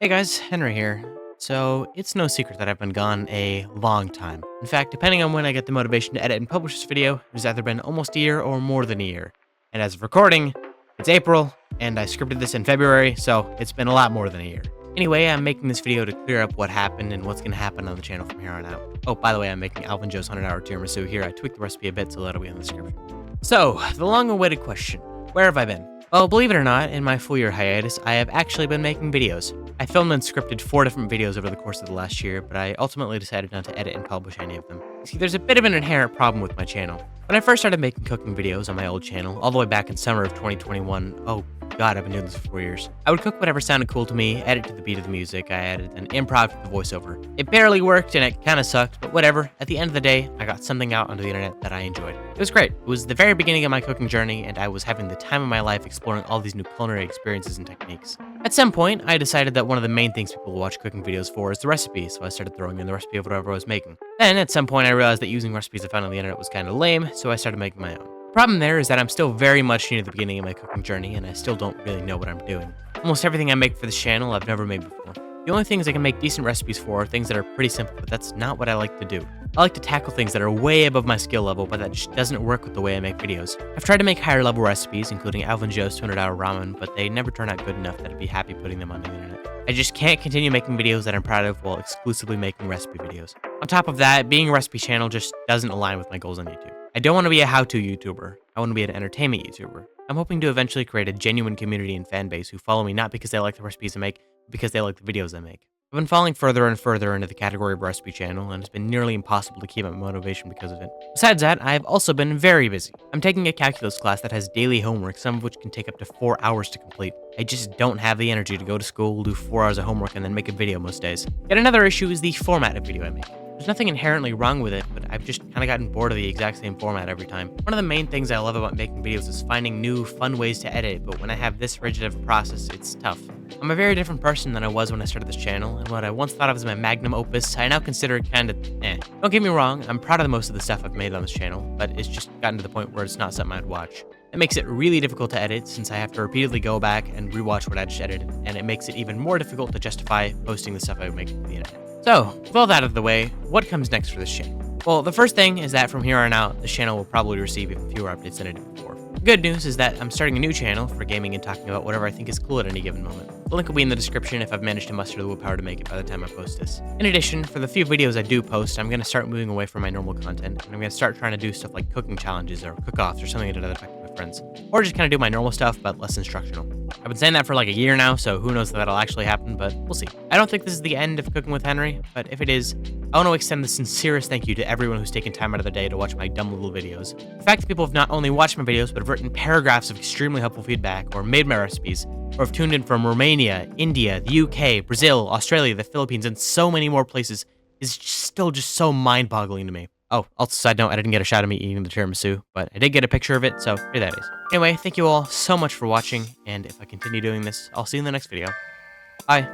Hey guys, Henry here. So, it's no secret that I've been gone a long time. In fact, depending on when I get the motivation to edit and publish this video, it's either been almost a year or more than a year. And as of recording, it's April, and I scripted this in February, so it's been a lot more than a year. Anyway, I'm making this video to clear up what happened and what's going to happen on the channel from here on out. Oh, by the way, I'm making Alvin Joe's 100-hour tiramisu here. I tweaked the recipe a bit, so that'll be in the description. So, the long-awaited question. Where have I been? Well, believe it or not, in my full-year hiatus, I have actually been making videos. I filmed and scripted 4 different videos over the course of the last year, but I ultimately decided not to edit and publish any of them. See, there's a bit of an inherent problem with my channel. When I first started making cooking videos on my old channel, all the way back in summer of 2021, oh god, I've been doing this for 4 years, I would cook whatever sounded cool to me, edit to the beat of the music, I added an improv to the voiceover. It barely worked and it kinda sucked, but whatever, at the end of the day, I got something out onto the internet that I enjoyed. It was great. It was the very beginning of my cooking journey, and I was having the time of my life exploring all these new culinary experiences and techniques. At some point, I decided that one of the main things people watch cooking videos for is the recipe, so I started throwing in the recipe of whatever I was making. Then, at some point, I realized that using recipes I found on the internet was kinda lame, so I started making my own. The problem there is that I'm still very much near the beginning of my cooking journey, and I still don't really know what I'm doing. Almost everything I make for this channel, I've never made before. The only things I can make decent recipes for are things that are pretty simple, but that's not what I like to do. I like to tackle things that are way above my skill level, but that just doesn't work with the way I make videos. I've tried to make higher level recipes, including Alvin Joe's 200-hour ramen, but they never turn out good enough that I'd be happy putting them on the internet. I just can't continue making videos that I'm proud of while exclusively making recipe videos. On top of that, being a recipe channel just doesn't align with my goals on YouTube. I don't want to be a how-to YouTuber. I want to be an entertainment YouTuber. I'm hoping to eventually create a genuine community and fan base who follow me not because they like the recipes I make, but because they like the videos I make. I've been falling further and further into the category of recipe channel, and it's been nearly impossible to keep up motivation because of it. Besides that, I've also been very busy. I'm taking a calculus class that has daily homework, some of which can take up to 4 hours to complete. I just don't have the energy to go to school, do 4 hours of homework, and then make a video most days. Yet another issue is the format of video I make. There's nothing inherently wrong with it, but I've just kind of gotten bored of the exact same format every time. One of the main things I love about making videos is finding new, fun ways to edit, but when I have this rigid of a process, it's tough. I'm a very different person than I was when I started this channel, and what I once thought of as my magnum opus, I now consider kind of eh. Don't get me wrong, I'm proud of most of the stuff I've made on this channel, but it's just gotten to the point where it's not something I'd watch. It makes it really difficult to edit since I have to repeatedly go back and rewatch what I just edited, and it makes it even more difficult to justify posting the stuff I would make to the internet. So, with all that out of the way, what comes next for this channel? Well, the first thing is that from here on out, the channel will probably receive even fewer updates than it did before. The good news is that I'm starting a new channel for gaming and talking about whatever I think is cool at any given moment. The link will be in the description if I've managed to muster the willpower to make it by the time I post this. In addition, for the few videos I do post, I'm going to start moving away from my normal content, and I'm going to start trying to do stuff like cooking challenges or cook-offs or something to that effect with my friends. Or just kind of do my normal stuff, but less instructional. I've been saying that for like a year now, so who knows if that'll actually happen, but we'll see. I don't think this is the end of Cooking with Henry, but if it is, I want to extend the sincerest thank you to everyone who's taken time out of their day to watch my dumb little videos. The fact that people have not only watched my videos, but have written paragraphs of extremely helpful feedback, or made my recipes, or have tuned in from Romania, India, the UK, Brazil, Australia, the Philippines, and so many more places is still just so mind-boggling to me. Oh, also side note, I didn't get a shot of me eating the tiramisu, but I did get a picture of it, so here that is. Anyway, thank you all so much for watching, and if I continue doing this, I'll see you in the next video. Bye.